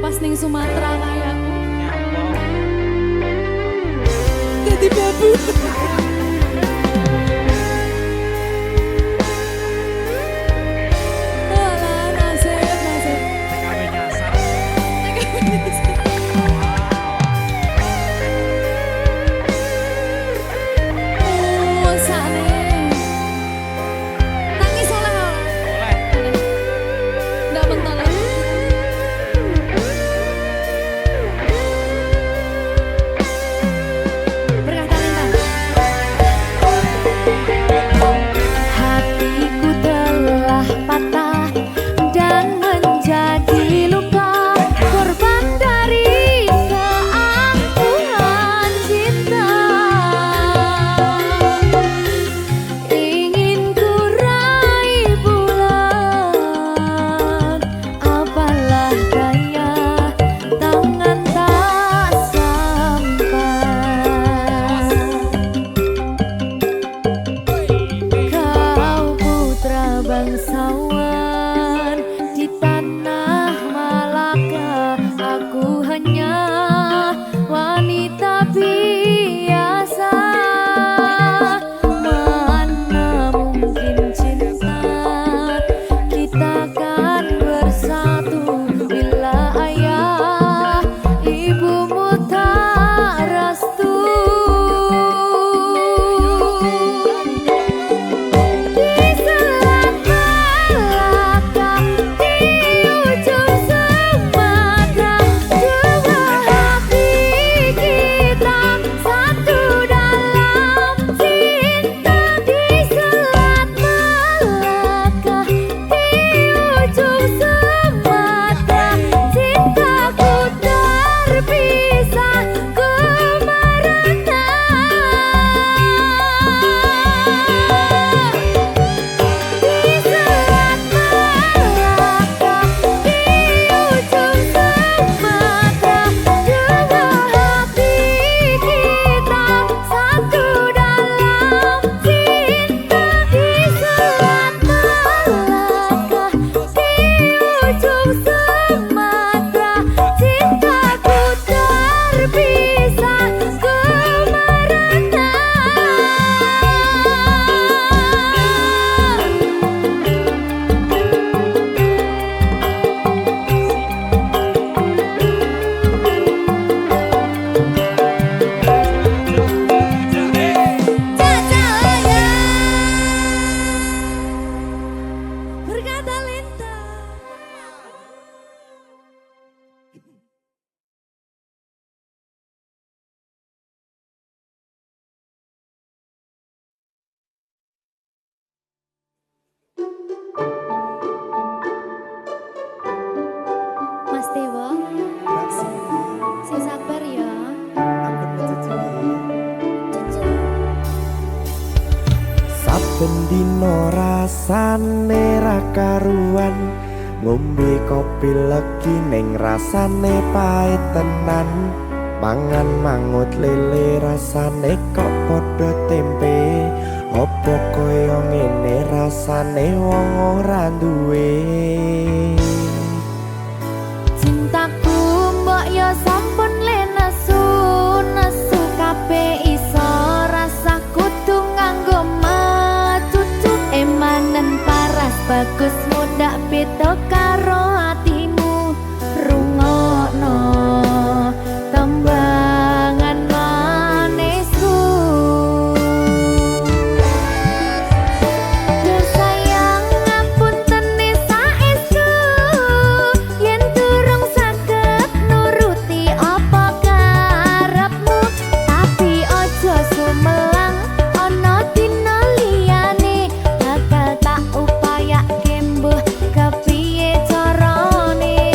pas ning Sumatera kayakku. Jadi babu. Bangsawan di tanah Malaka, aku hanya wanita biasa. Mana mungkin cinta kita kan bersatu bila ayah ibumu tak restu. Mas Dewa, sing sabar ya. Saben dino rasane ra karuan, ngombe kopi legi ning rasane pahit tenan. Mangan mangut lele rasane kok padha tempe. Apa kaya ngene rasane wong ora duwe. Cintaku mbok yo sampun le nesu kabeh iso rasa kudu nganggo macucu. Emanen paras bagus mudak beda karo atimu. Rungokno tembangan manisku. Sayang ngapunten saestu yen durung saged nuruti apa karepmu, tapi ojo sumelang ana dina liyane bakal tak upayake mbuh kepiye carane.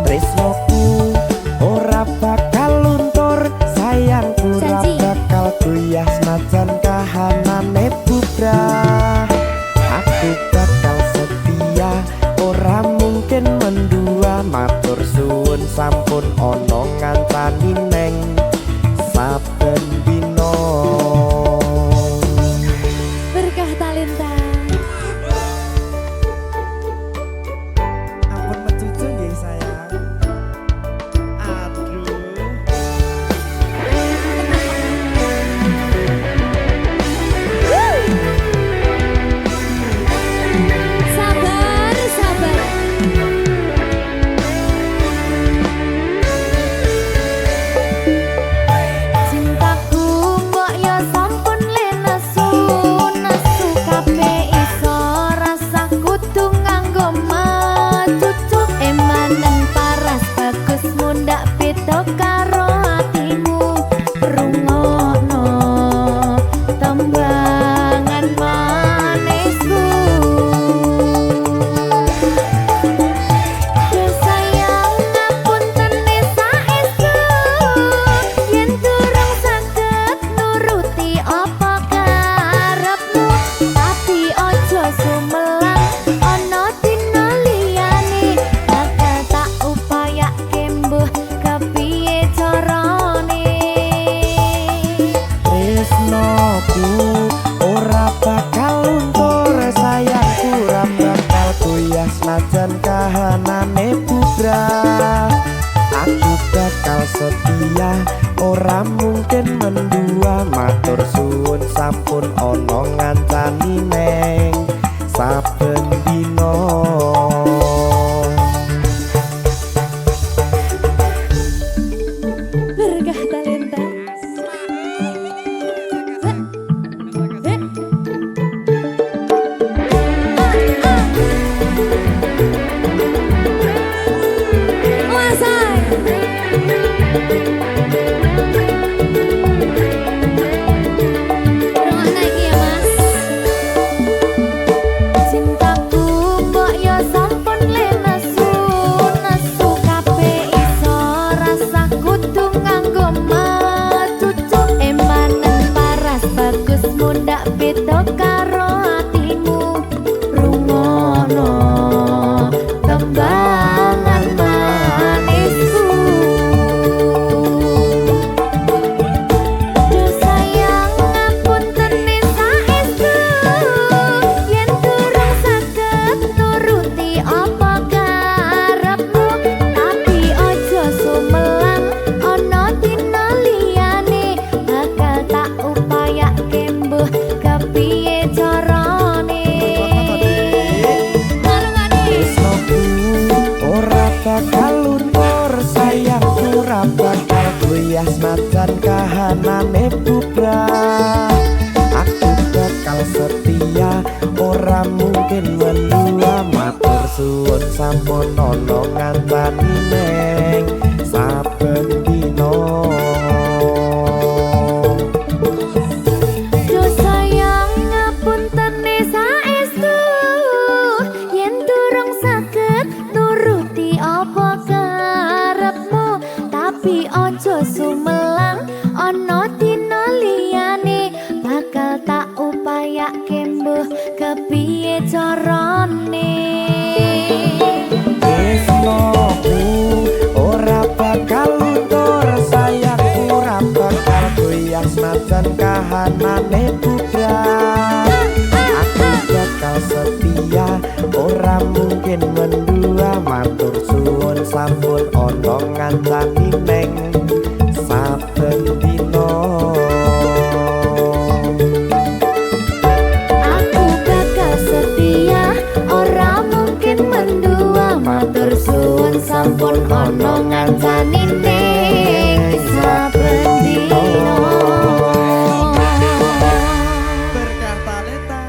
Tresnoku ora bakal luntur, sayangku ora Janji. bakal goyah senajan kahanane bubrah. Aku bakal setia, ora mungkin mendua. Matur suwun sampun ana ngancani neng saben dina. Berkah talenta. Ampun mecucu kahanane bubrah. Aku bakal setia, ora mungkin mendua. Matur suwun sampun ana ngancani neng saben dina. Berkah talenta. Senajan kahanane bubrah, aku bakal setia, ora mungkin mendua. Matur suwun sampun ana ngancani neng saben dina. Ojo sumelang ana dina liyane, bakal tak upayake mbuh kepiye carane. Tresnoku ora bakal luntur, sayangku ora bakal goyah senajan kahanane bubrah. Aku bakal setia, ora mungkin mendua. Matur suwun sampun ana ngancani neng saben dina. Aku bakal setia, ora mungkin mendua. Matur suwun sampun ana ngancani neng saben dina. Berkah talenta.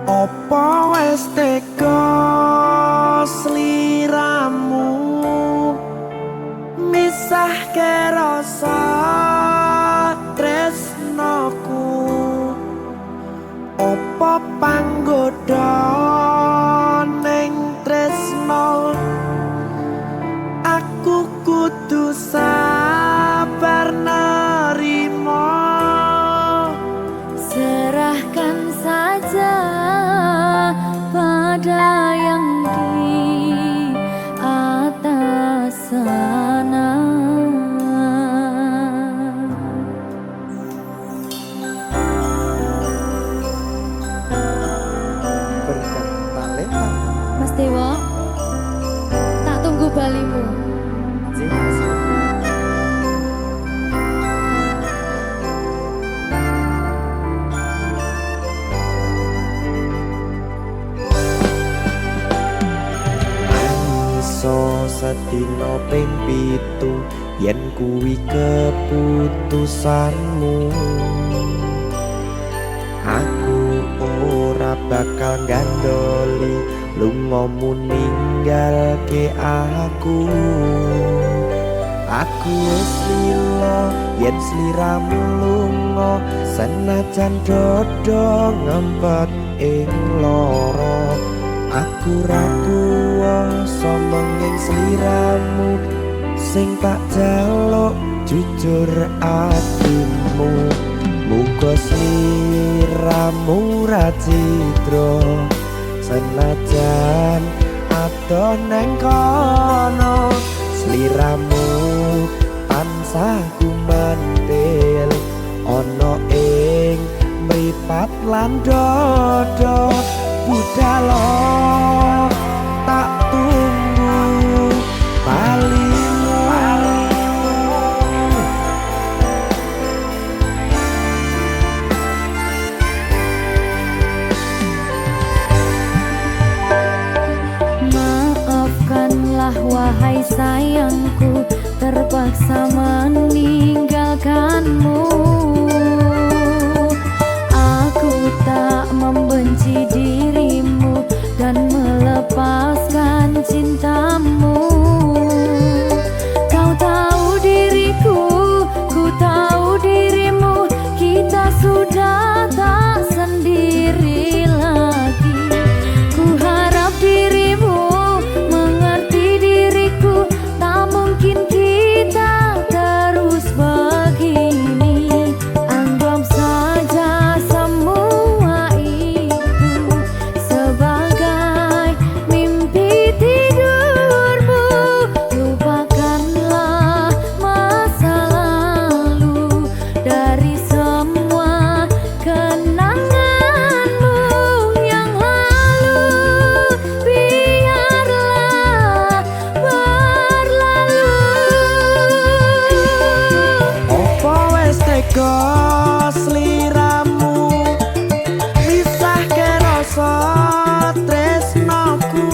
Opo wis teka sliramu misahke rasa tresnoku? Opo panggoda ning tresno? Aku kudu sabar nerima. Serahkan saja pada yang di atas sana. Berkah talenta. Mas Dewa, tak tunggu balimu. Sedina ping 7 yen kuwi keputusanmu, aku ora bakal gandoli lungamu ninggalke aku. Aku wis lila yen sliramu lunga, senajan dodo ngempet ing lara. Aku ra kuwasa menging sliramu, sing tak jaluk jujur atimu. Muga sliramu ra citra, senajan adoh neng kono. sliramu tansah gumantil ana ing mripat lan dodo budhalo tak tunggu balimu. Maafkanlah wahai sayangku, terpaksa meninggalkanmu. Aku tak membenci dirimu dan melepaskan cintamu. Kau tahu diriku, ku tahu dirimu, kita sudah tak sendiri lagi. Ku harap dirimu mengerti diriku, tak mungkin kita terus begini. Anggap saja semua itu sebagai mimpi tidurmu. Lupakanlah masa lalu dari semua kenanganmu yang lalu. Biarlah berlalu. Opo wis tega sliramu misahke rasa tresnoku.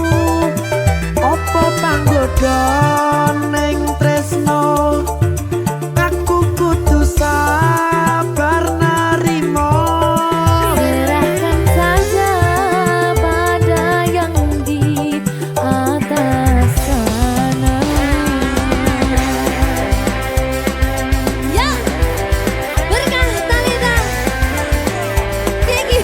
Opo panggoda ning tresno, aku kudu sabar narimo. Serahkan saja pada yang di atas sana. Ya, berkah Talita. Gigi.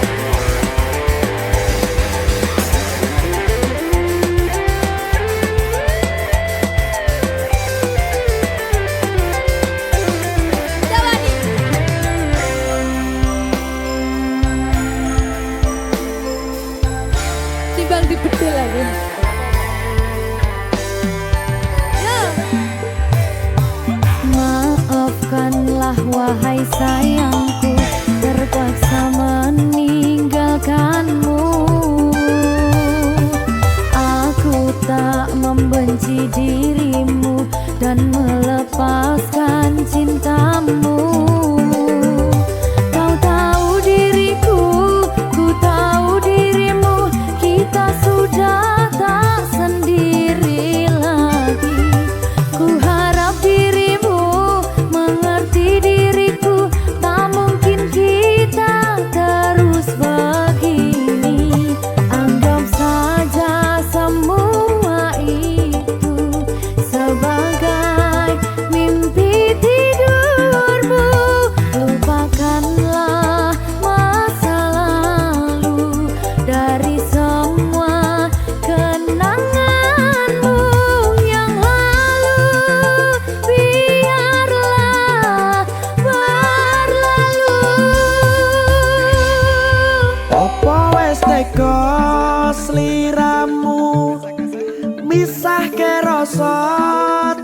Dawani. Timbang dibedil lagi. Ya. Maafkanlah wahai sayangku, terpaksa meninggalkanmu. Aku tak membenci dirimu dan melepaskan cintamu. Kau tahu diriku, ku tahu dirimu, kita sudah tak sendiri lagi. Ku harap dirimu mengerti diriku, tak mungkin kita terus begini. Anggap saja semua itu sebagai mimpi tidurmu. Lupakanlah masa lalu dari semua kenanganmu yang lalu. Biarlah berlalu. Opo wis tega sliramu misahke rasa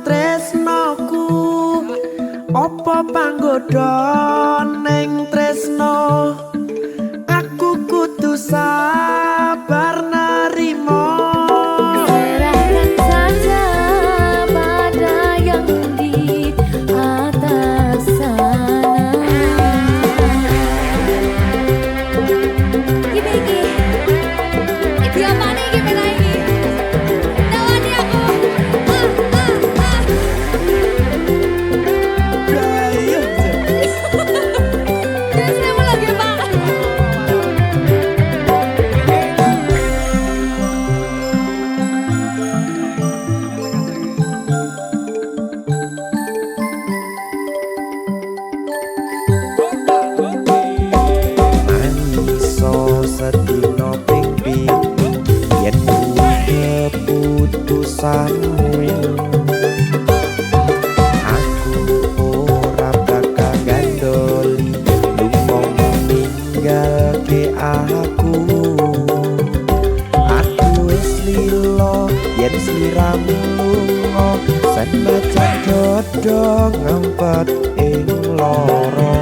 tresnoku. Opo panggoda ning tresno, aku kudu sabar narimo. Serahkan saja pada yang di atas sana. Gini iki. Iki apa nih iki pena iki? Dawani aku. Ah. Ayo. padha ngempet ing loro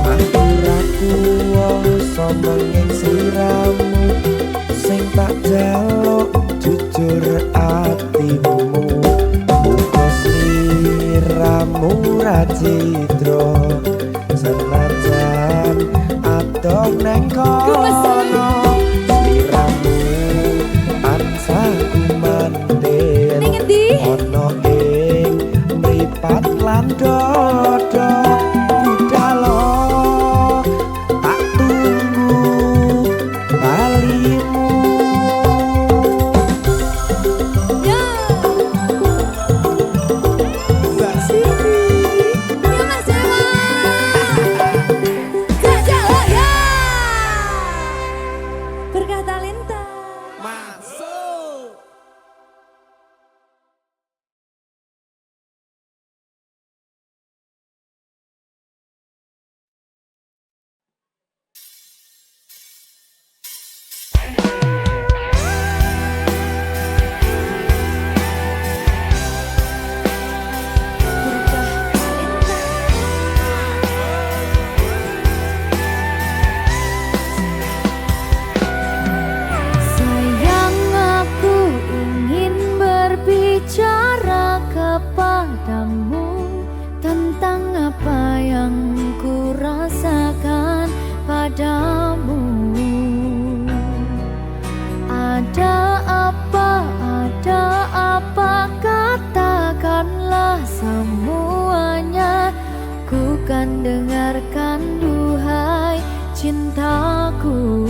aku ra kuwasa menging sliramu sing tak jaluk jujur atimu muga sliramu ra cidra senajan adoh neng kono sliramu ansah kumandhen Ning endi? ono ing mripat lan dodo budalo tak tunggu balimu Ya. Mbak Siti Ya Mas Dewa. Jajak oh ya. Berkah talenta. masuk. Sayang, aku ingin berbicara kepadamu tentang apa yang ku rasakan padamu. Ada apa, katakanlah semuanya. Ku kan dengarkan duhai cintaku.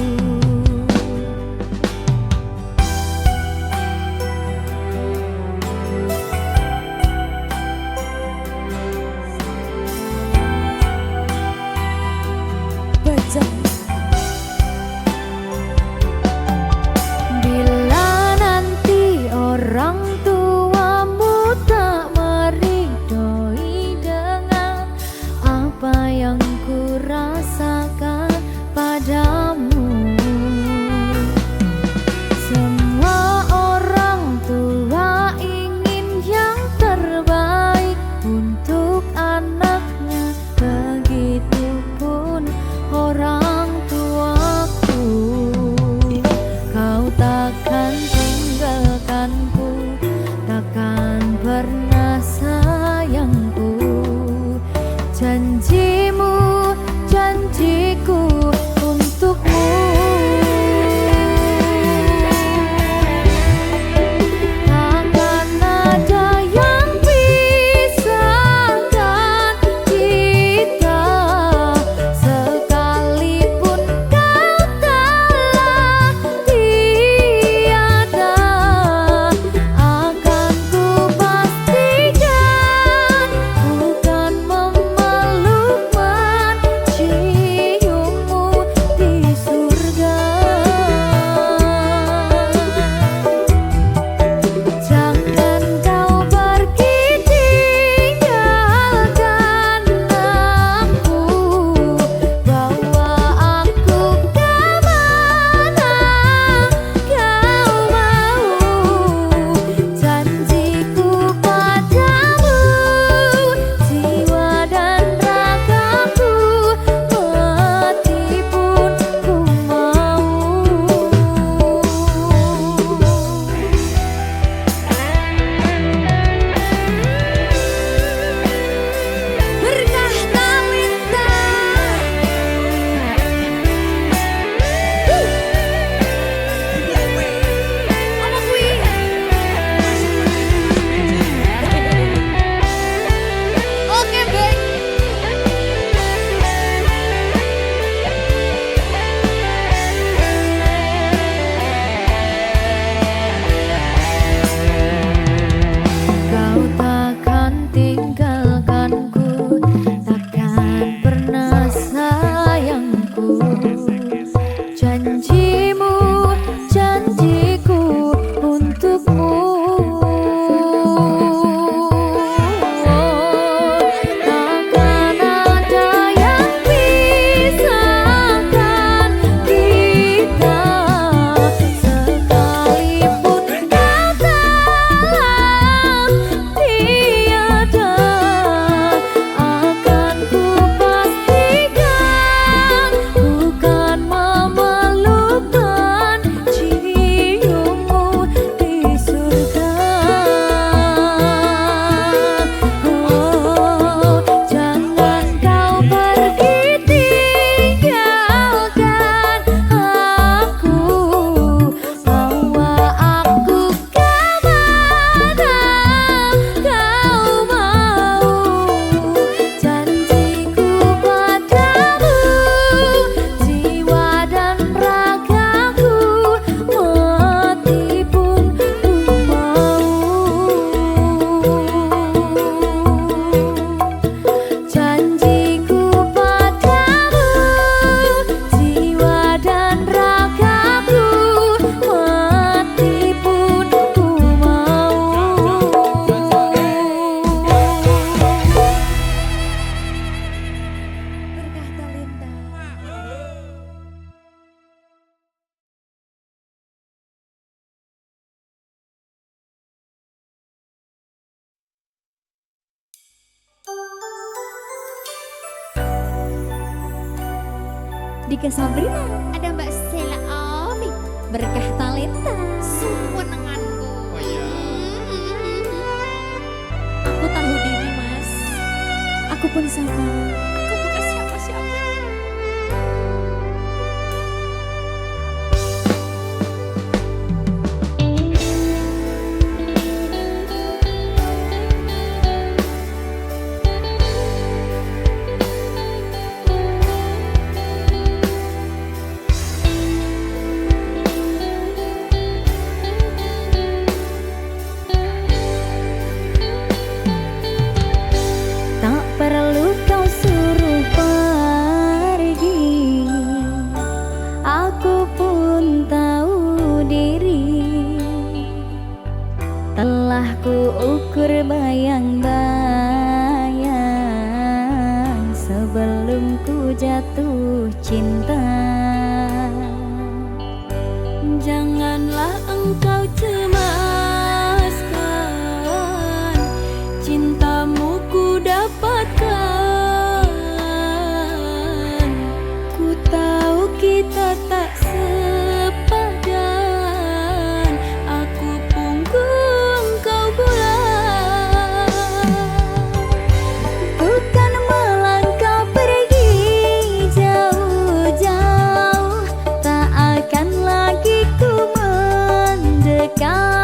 Dika Sabrina, ada Mbak Sela Ovi, Berkah Talenta. sumenenganku. Oh iya. Aku tahu diri mas. Aku pun sama. Aku bukan siapa-siapa. Tak perlu kau suruh pergi, aku pun tahu diri. Telah ku ukur bayang-bayang sebelum ku jatuh cinta. Janganlah engkau cemaskan, cintamu ku dapatkan. Ku tahu kita tak sepadan, aku punggung kau bulan. Bukan melangkah pergi jauh-jauh, tak akan lagi ku mendekat.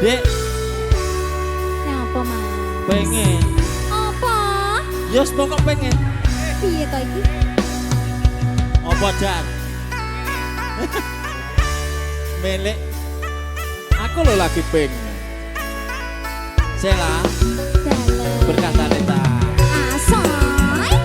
Dek, Napa, Mas? pengen. Apa? Yos pokok pengen. Piye to iki? Apa dan? Melek. Aku lo lagi pengen. Sela Dalam. berkata Leta. Asoy.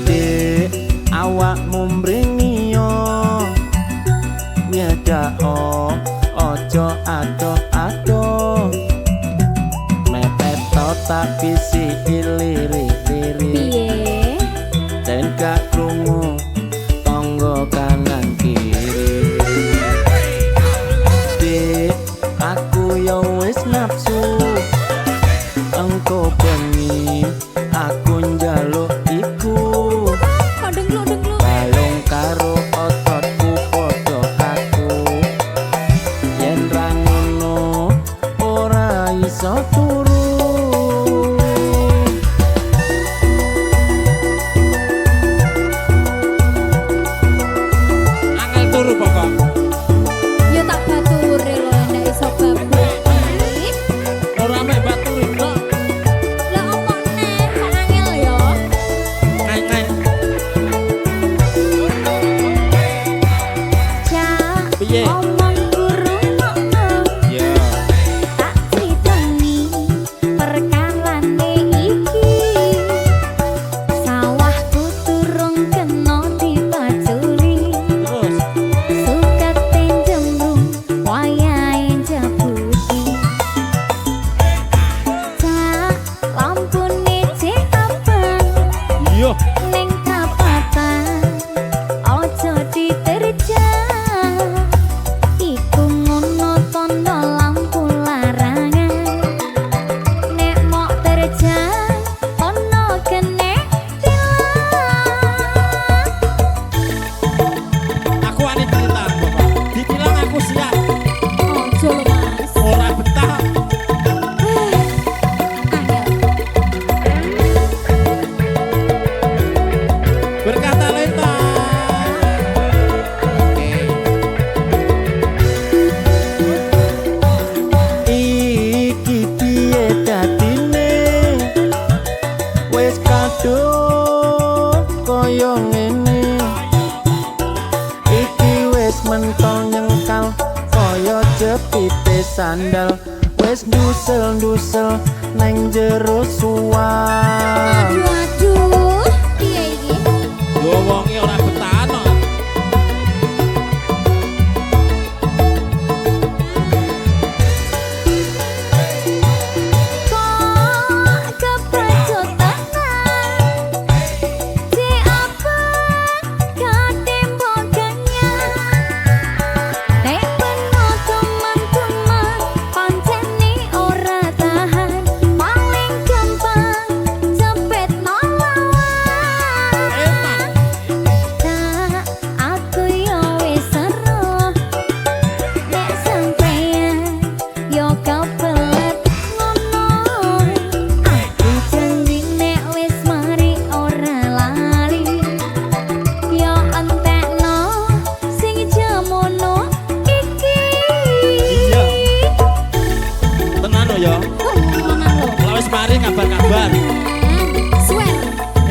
Dek awakmu mringio nyedao ojo adoh-adoh mepet to tapi si iliri-liri Piye? dan gak krungu tonggo kanan kiri. Dek aku yo wis nafsu engko bengi aku njaluk iku Kok dengkluk-dengkluk? balung karo ototku podo aku yen ra ngono ora iso turu. Angel turu pokok. Ya tak bature lho ndak iso babuki. Ora mek baturin kok. Lah opo neh kok angel ya? Kayak Cak, Piye? omong kurungokno. ya. Tak critani perkarane iki. Sawahku turung kena dipacuri. Terus Sukate jembrung wayahe jabuti. Cak, lampune cek abang iya. ning kapatan. Ojo diterjang. Iku ngono tondo lampu larangan. Nek mok terjang ono kene tilang. Aku ane ditilang pokok. Ditilang aku siap. Ojo lho Mas. Ora betah. Angel. Berkata Leta. Iki piye dadine wis kadung kaya ngene iki wis mentol nyengkal kaya jepite sandal wis ndusel-ndusel nang jero suwal. Aduh aduh. Piye iki? Yo wonge ora betah no. Kok kepacut tenan? Di apa katimbang kenyang? Nek penuh teman-teman pancene ora tahan. Paling gampang jepit nolawan. Emang Tak aku yo wis seru. Nek sampeyan yo kebelet ngono. Aku janji nek wis mari ora lali. Yo entekno sing jemono iki. iya. Tenan yo. Tenan lho. Lah wis mari kabar-kabar. Swear.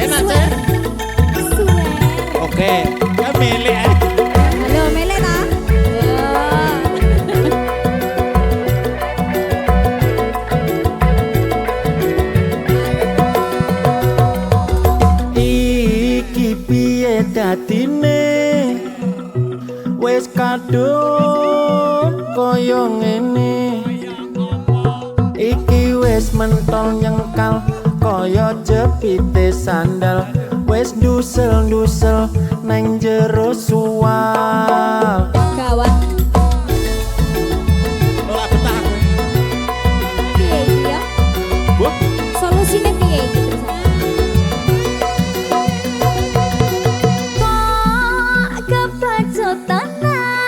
Enak, Swear. Cek? Swear. Oke. Ya melek. Halo Mele ta? Iki piye dadine wis kadung kaya ngene iki wis mentol nyengkal kaya jepite sandal wis ndusel-ndusel nang jero suwal. Gawat. Ora betah aku. Piye iki ya? Bu, Solusine piye iki terus? Kok kepacut tenan?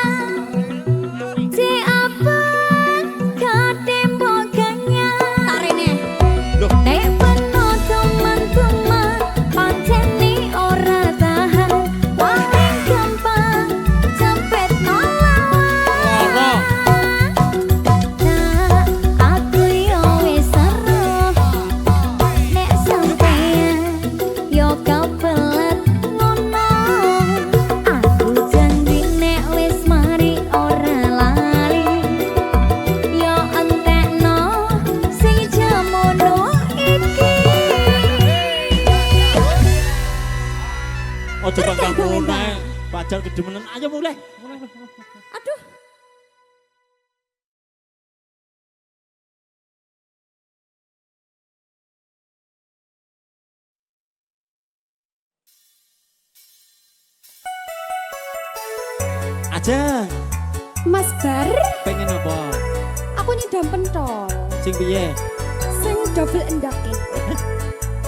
Aja bakal mulai. Pacar kedemenan. Ayo mulai. Aduh. Aja. Mas Bar, Pengen apa? aku nyidam pentol. Sing piye? Sing double endake.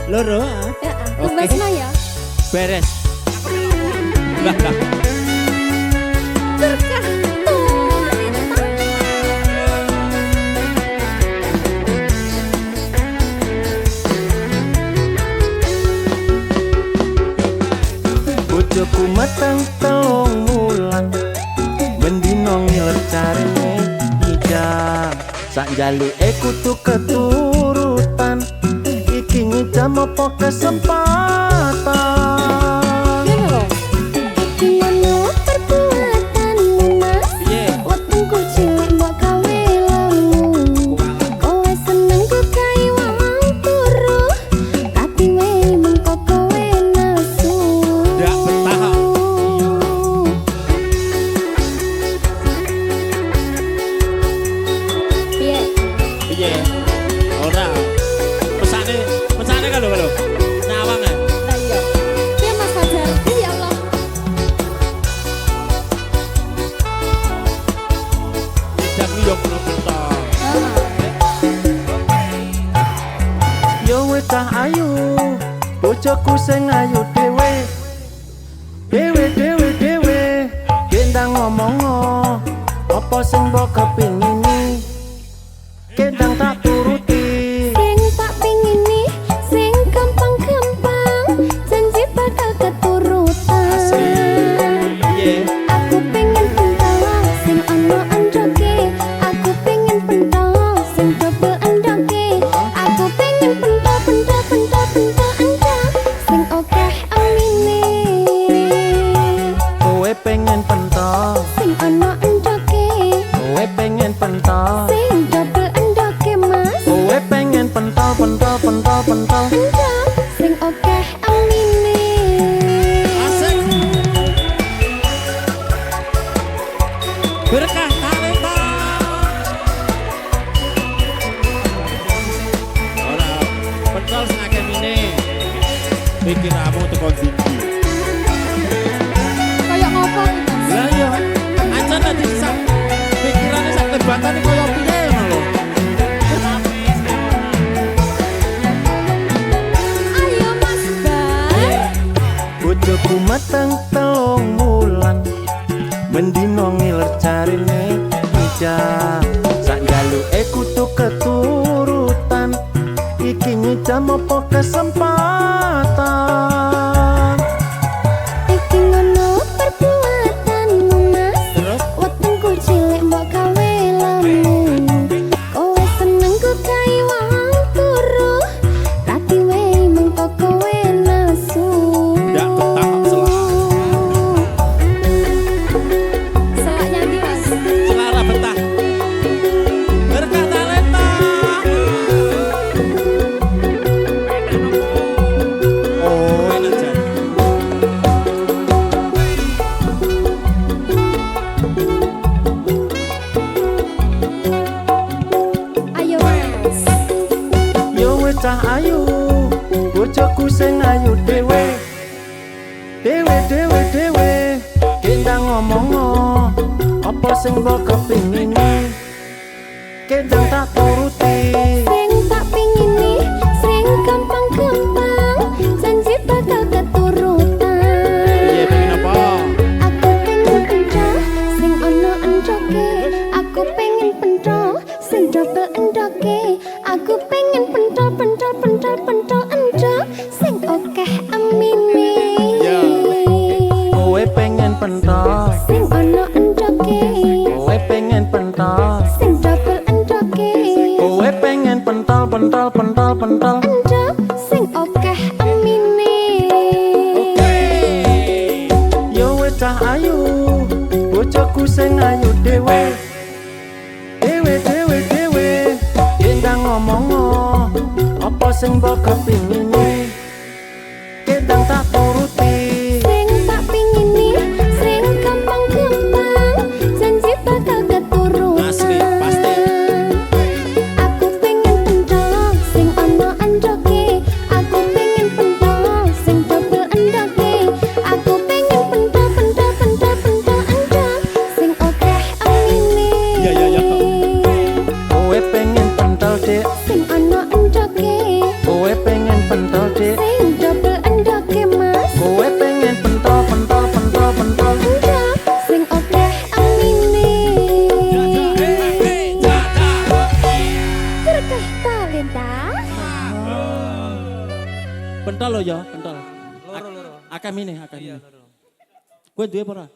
Loro ah. Ya, Oke. tumbasna ya. Beres. Lah lah. Berkah turita. Bojoku meteng telung wulan mendino ngiler carane ijam sak jaluke kudu keturutan iki ngidam apa kesempatan Ngene lho. Gimana perbuatanmu Mas? Piye? Wetengku cilik mbok gawe lamu. Kowe seneng ku kai wong turu. Tapi we mengko kowe nasu. Ndak betah. Piye? Piye? Ora. Pesane kalau nyawang ya. Lah iya. Piye Mas Fajar? Ya Allah. Tidak yo bener-bener. yo wis cah ayu bojoku sing ayu dhewe dhewe kendang ngomongo apa sing mbok kepingini kendang tak turuti Sing tak pingini, sing gampang-gampang, janji bakal keturutan. Piye? Aku pengen pentol, sing ono endoke. Aku pengen pentol, sing double endoke. Aku pengen pentol endok, sing okeh amine. kowe pengen pentol Sing ono endoke, kowe pengen pentol sing double endoke Mas. kowe pengen pentol Endok, sing okeh amine. Asik. Berkah talenta. Ora, pentol sing akeh mine. Pikiramu teko tinggi. Kayak ngopo nih Mas? Lah iya, aja tadi sak pikirane sak tebatane koyo piye ngono lho. Ayo Mas Bar. bojoku meteng telung wulan mendino ngiler carine ijam sak jaluke kudu keturutan iki ngidam apa kesempatan Iki ngono perbuatanmu Mas. Terus Wetengku cilik mbok gawe lamu. Kowe seneng ku kai wong turu. Tapi we mengko kowe nasu. ndak betah selak. Selaknya ndi Mas? Selara betah. Berkah talenta. Oh, enak aja. Ayo Mas. yo wis cah ayu bojoku sing ayu dhewe kendang ngomongo apa sing mbok kepingini kendang tak turuti Sing tak pingini, sing gampang-gampang, janji bakal keturutan. Piye pengen apa? Aku pengen pentol, sing ono endoke. Aku pengen pentol, sing double endoke. Aku pengen pentol endok, sing okeh amine. Ya. kowe pengen pentol Sing ono endoke, kowe pengen pentol sing double endoke. kowe pengen pentol Endok, sing okeh amine. yo wis cah ayu bojoku sing ayu dhewe kendang ngomongo apa sing mbok kepingini kendang tak turuti Sing Iya, iya, iya. Kowe pengen pentol dek, Sing ono endoke, kowe pengen pentol dek, sing double endoke mas. kowe pengen pentol pentol pentol pentol. Endok sing akeh amine. Berkah talenta. Pentol lo ya, pentol. Akeh mine, akeh mine. Kowe duwe apa ora?